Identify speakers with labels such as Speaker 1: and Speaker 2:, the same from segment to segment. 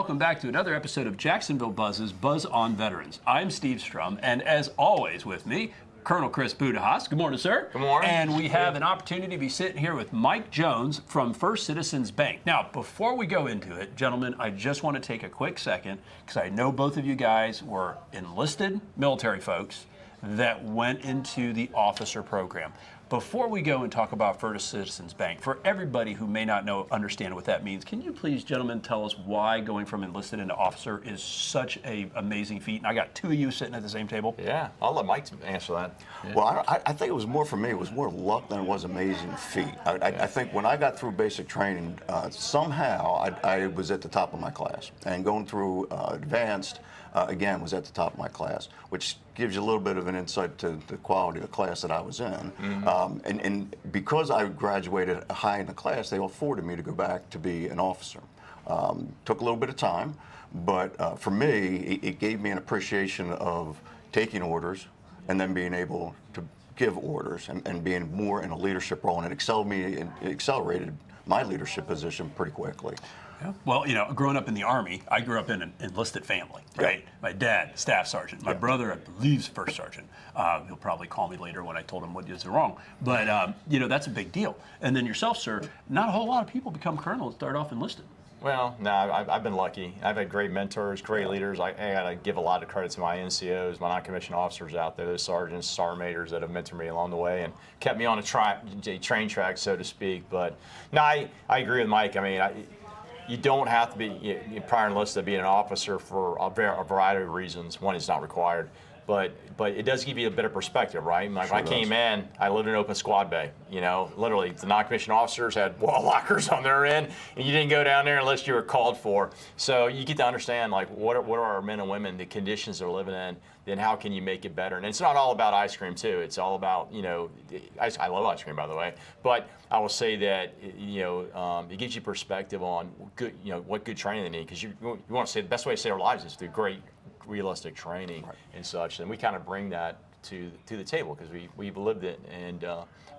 Speaker 1: welcome back to another episode of Jacksonville Buzz's Buzz on Veterans. I'm Steve Strum, and as always with me, Colonel Chris Budihas. Good morning, sir.
Speaker 2: Good morning.
Speaker 1: And we have an opportunity to be sitting here with Mike Jones from First Citizens Bank. Now, before we go into it, gentlemen, I just want to take a quick second because I know both of you guys were enlisted military folks that went into the officer program. Before we go and talk about First Citizens Bank, for everybody who may not understand what that means, can you please, gentlemen, tell us why going from enlisted into officer is such an amazing feat? And I got two of you sitting at the same table.
Speaker 2: Yeah, I'll let Mike answer that. Yeah.
Speaker 3: Well, I think it was more for me. It was more luck than it was amazing feat. I think when I got through basic training, somehow I was at the top of my class, and going through advanced. Again, was at the top of my class, which gives you a little bit of an insight to the quality of the class that I was in. Mm-hmm. And because I graduated high in the class, they afforded me to go back to be an officer. Took a little bit of time, but for me, it gave me an appreciation of taking orders and then being able to give orders and being more in a leadership role, and it accelerated my leadership position pretty quickly.
Speaker 1: Yeah. Well, you know, growing up in the Army, I grew up in an enlisted family, right? Yeah. My dad, staff sergeant. My brother, I believe, is first sergeant. He'll probably call me later when I told him what is wrong. But, you know, that's a big deal. And then yourself, sir, not a whole lot of people become colonel and start off enlisted.
Speaker 2: Well, no, I've been lucky. I've had great mentors, great leaders. I got to give a lot of credit to my NCOs, my non-commissioned officers out there, those sergeants, sergeant majors that have mentored me along the way and kept me on a train track, so to speak. But, no, I agree with Mike. I mean, you don't have to be prior enlisted to be an officer for a variety of reasons. One, is not required, but it does give you a bit of perspective, right? Like
Speaker 3: sure
Speaker 2: when I came in, I lived in an open squad bay. You know, literally the non-commissioned officers had wall lockers on their end, and you didn't go down there unless you were called for. So you get to understand like what are our men and women, the conditions they're living in. Then how can you make it better? And it's not all about ice cream too. It's all about, you know, I love ice cream, by the way. But I will say that, you know, it gives you perspective on good, you know, what good training they need. Because you want to say the best way to save our lives is through great, realistic training and such. And we kind of bring that to the table because we've lived it and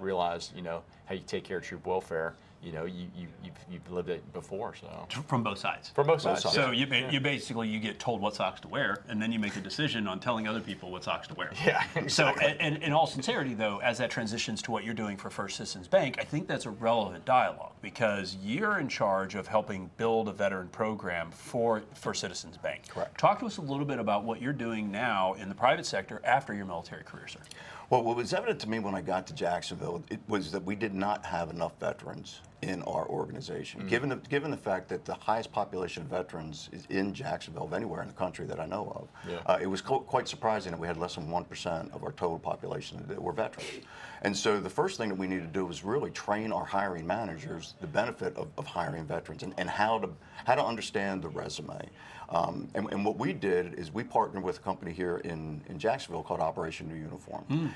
Speaker 2: realized, you know, how you take care of troop welfare. You know, you've lived it before, so.
Speaker 1: From both sides.
Speaker 2: From both sides.
Speaker 1: So you basically you get told what socks to wear, and then you make a decision on telling other people what socks to wear.
Speaker 2: Yeah, exactly.
Speaker 1: So, and in all sincerity, though, as that transitions to what you're doing for First Citizens Bank, I think that's a relevant dialogue because you're in charge of helping build a veteran program for Citizens Bank.
Speaker 3: Correct.
Speaker 1: Talk to us a little bit about what you're doing now in the private sector after your military career, sir.
Speaker 3: Well, what was evident to me when I got to Jacksonville, it was that we did not have enough veterans in our organization. Mm-hmm. Given the fact that the highest population of veterans is in Jacksonville, of anywhere in the country that I know of, it was quite surprising that we had less than 1% of our total population that were veterans. And so the first thing that we needed to do was really train our hiring managers the benefit of hiring veterans and how to understand the resume. And what we did is we partnered with a company here in Jacksonville called Operation New Uniform.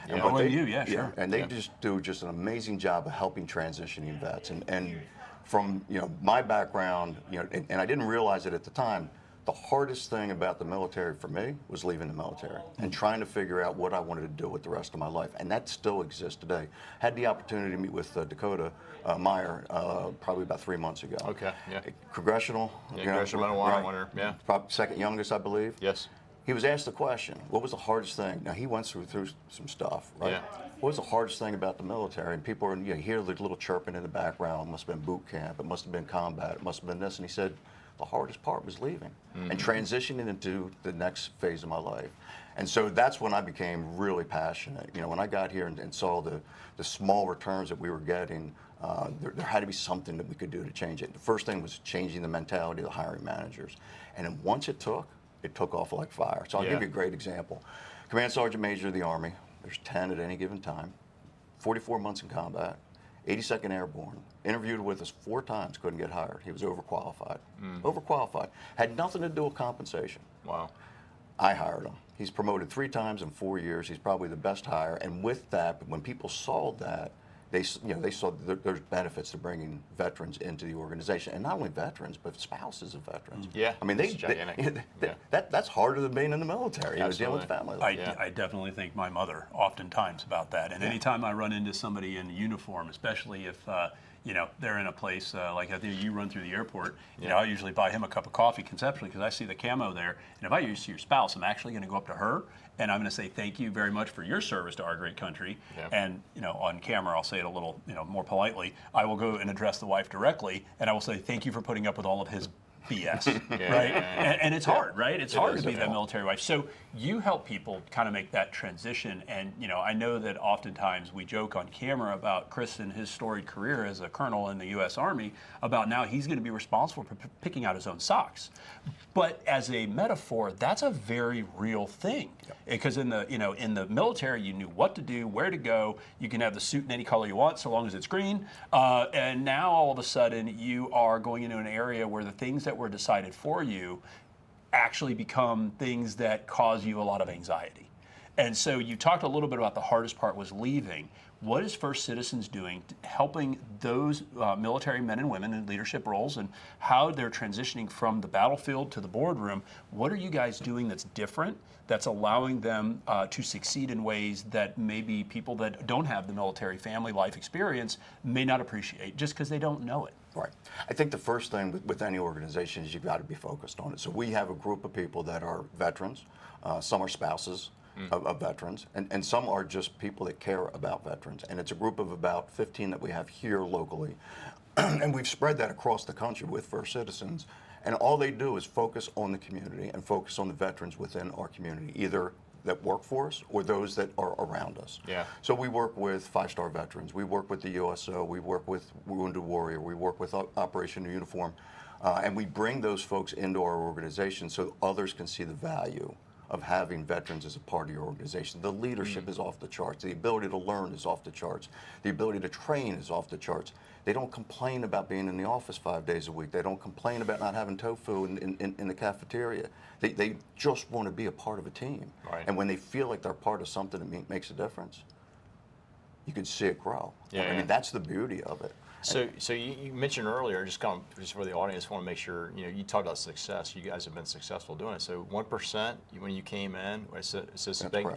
Speaker 1: Sure.
Speaker 3: And they just do an amazing job of helping transitioning vets. And from my background, and I didn't realize it at the time, the hardest thing about the military for me was leaving the military and trying to figure out what I wanted to do with the rest of my life. And that still exists today. Had the opportunity to meet with Dakota Meyer probably about 3 months ago.
Speaker 2: Okay, yeah.
Speaker 3: Congressional.
Speaker 2: Congressional Medal of Honor winner, yeah.
Speaker 3: Probably second youngest, I believe.
Speaker 2: Yes.
Speaker 3: He was asked the question, what was the hardest thing? Now, he went through some stuff, right?
Speaker 2: Yeah.
Speaker 3: What was the hardest thing about the military? And people are, hear the little chirping in the background. It must have been boot camp. It must have been combat. It must have been this. And he said, the hardest part was leaving and transitioning into the next phase of my life. And so that's when I became really passionate. When I got here and saw the small returns that we were getting, there had to be something that we could do to change it. The first thing was changing the mentality of the hiring managers. And then once it took off like fire. So I'll give you a great example. Command Sergeant Major of the Army, there's 10 at any given time, 44 months in combat, 82nd Airborne, interviewed with us 4 times, couldn't get hired. He was overqualified. Overqualified. Had nothing to do with compensation.
Speaker 2: Wow.
Speaker 3: I hired him. He's promoted 3 times in 4 years. He's probably the best hire. And with that, when people saw that, they saw that there's benefits to bringing veterans into the organization, and not only veterans, but spouses of veterans.
Speaker 2: Yeah,
Speaker 3: I mean, that's harder than being in the military. Dealing with family.
Speaker 1: I definitely think my mother oftentimes about that, and anytime I run into somebody in uniform, especially if they're in a place like I think you run through the airport. I usually buy him a cup of coffee conceptually because I see the camo there. And if I see your spouse, I'm actually going to go up to her and I'm going to say thank you very much for your service to our great country. Yeah. And on camera, I'll say it a little more politely. I will go and address the wife directly, and I will say thank you for putting up with all of his BS, right? And it's hard, right? It's hard to be that military wife. So you help people kind of make that transition. And, I know that oftentimes we joke on camera about Chris and his storied career as a colonel in the U.S. Army, about now he's going to be responsible for picking out his own socks. But as a metaphor, that's a very real thing. Because in the military, you knew what to do, where to go. You can have the suit in any color you want, so long as it's green. And now all of a sudden, you are going into an area where the things that were decided for you actually become things that cause you a lot of anxiety. And so you talked a little bit about the hardest part was leaving. What is First Citizens doing helping those military men and women in leadership roles and how they're transitioning from the battlefield to the boardroom? What are you guys doing that's different, that's allowing them to succeed in ways that maybe people that don't have the military family life experience may not appreciate just because they don't know it?
Speaker 3: Right. I think the first thing with any organization is you've got to be focused on it. So we have a group of people that are veterans. Some are spouses of veterans, and some are just people that care about veterans. And it's a group of about 15 that we have here locally. And we've spread that across the country with First Citizens. And all they do is focus on the community and focus on the veterans within our community, either that work for us or those that are around us.
Speaker 2: Yeah.
Speaker 3: So we work with 5-star veterans, we work with the USO, we work with Wounded Warrior, we work with Operation Uniform, and we bring those folks into our organization so others can see the value of having veterans as a part of your organization. The leadership is off the charts. The ability to learn is off the charts. The ability to train is off the charts. They don't complain about being in the office 5 days a week. They don't complain about not having tofu in the cafeteria. They just want to be a part of a team.
Speaker 2: Right.
Speaker 3: And when they feel like they're part of something that makes a difference, you can see it grow. I mean, that's the beauty of it.
Speaker 2: So you mentioned earlier, just for the audience, I want to make sure, you talked about success. You guys have been successful doing it. So 1%, when you came in, it says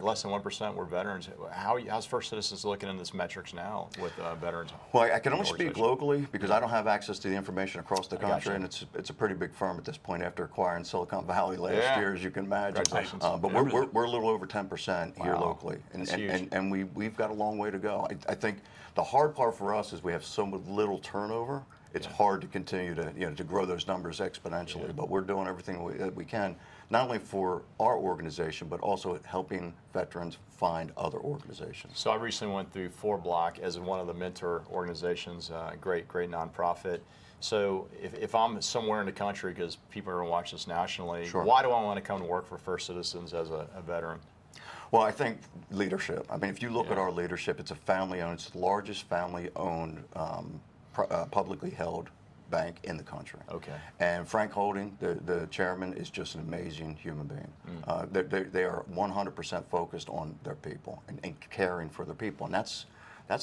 Speaker 2: less than 1% were veterans. How's First Citizens looking into this metrics now with veterans?
Speaker 3: Well, I can only speak locally because I don't have access to the information across the country, and it's a pretty big firm at this point after acquiring Silicon Valley last year, as you can imagine. But we're a little over 10% here locally, and we've got a long way to go. I think the hard part for us is we have so little turnover. It's hard to continue to grow those numbers exponentially. But we're doing everything we can, not only for our organization, but also helping veterans find other organizations.
Speaker 2: So I recently went through 4Block as one of the mentor organizations, great nonprofit. So if I'm somewhere in the country, because people are going to watch this nationally, why do I want to come to work for First Citizens as a veteran?
Speaker 3: Well, I think leadership. I mean, if you look at our leadership, it's a family-owned, it's the largest family-owned, publicly held bank in the country.
Speaker 2: Okay.
Speaker 3: And Frank Holding, the chairman, is just an amazing human being. They are 100% focused on their people and caring for their people, and that's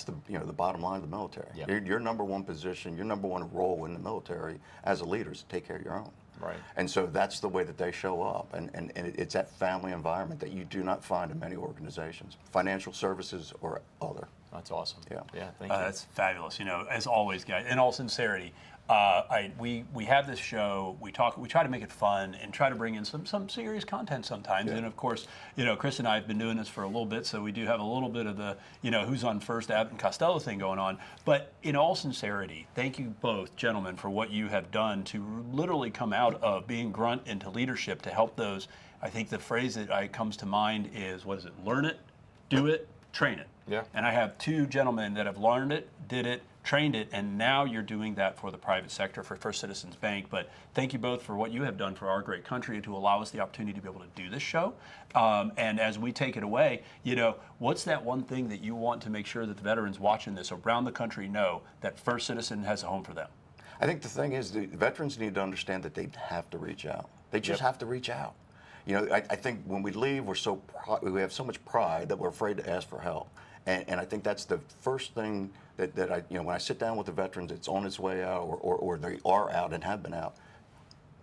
Speaker 3: the bottom line of the military. Your number one position, your number one role in the military as a leader is to take care of your own.
Speaker 2: Right.
Speaker 3: And so that's the way that they show up. And it's that family environment that you do not find in many organizations, financial services or other.
Speaker 2: That's awesome.
Speaker 3: Yeah.
Speaker 2: Thank you.
Speaker 1: That's fabulous. As always, guys, in all sincerity, we have this show, we try to make it fun and try to bring in some serious content sometimes. And of course, Chris and I have been doing this for a little bit, so we do have a little bit of the, who's on first, Abbott and Costello thing going on. But in all sincerity, thank you both, gentlemen, for what you have done to literally come out of being grunt into leadership to help those. I think the phrase that comes to mind is, what is it? Learn it, do it, train it.
Speaker 2: Yeah.
Speaker 1: And I have two gentlemen that have learned it, did it, trained it, and now you're doing that for the private sector for First Citizens Bank. But thank you both for what you have done for our great country to allow us the opportunity to be able to do this show. And as we take it away, what's that one thing that you want to make sure that the veterans watching this around the country know that First Citizen has a home for them?
Speaker 3: I think the thing is, the veterans need to understand that they have to reach out. They just have to reach out. I think when we leave, we have so much pride that we're afraid to ask for help. And I think that's the first thing that I, when I sit down with the veterans, it's on its way out or they are out and have been out.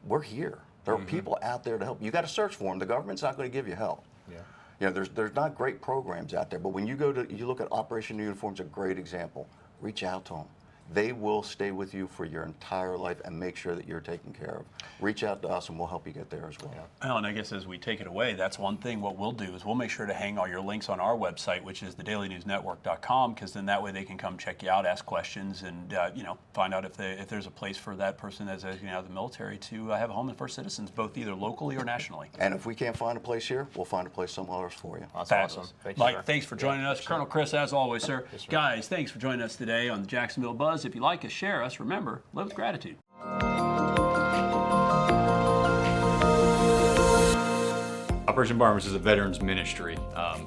Speaker 3: We're here. There are people out there to help. You got to search for them. The government's not going to give you help. Yeah. There's not great programs out there, but when you look at Operation Uniform, is a great example. Reach out to them. they will stay with you for your entire life and make sure that you're taken care of. Reach out to us and we'll help you get there as well.
Speaker 1: Well, and I guess as we take it away, that's one thing. What we'll do is we'll make sure to hang all your links on our website, which is thedailynewsnetwork.com, because then that way they can come check you out, ask questions, and find out if there's a place for that person that's out of the military to have a home in First Citizens, both either locally or nationally.
Speaker 3: And if we can't find a place here, we'll find a place somewhere else for you.
Speaker 2: That's
Speaker 1: Fabulous.
Speaker 2: awesome. Thank you,
Speaker 1: Mike,
Speaker 2: sir.
Speaker 1: thanks for joining us. Colonel Chris, as always, sir.
Speaker 2: Yes, sir.
Speaker 1: Guys, thanks for joining us today on the Jacksonville Buzz. If you like us, share us. Remember, live with gratitude.
Speaker 4: Operation Barnabas is a veterans ministry,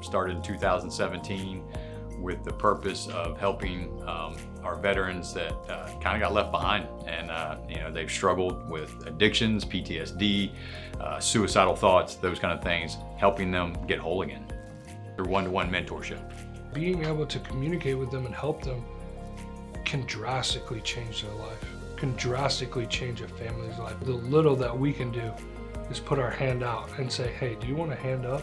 Speaker 4: started in 2017 with the purpose of helping our veterans that kind of got left behind, and they've struggled with addictions, PTSD, suicidal thoughts, those kind of things, helping them get whole again through one-to-one mentorship.
Speaker 5: Being able to communicate with them and help them can drastically change their life, can drastically change a family's life. The little that we can do is put our hand out and say, hey, do you want a hand up?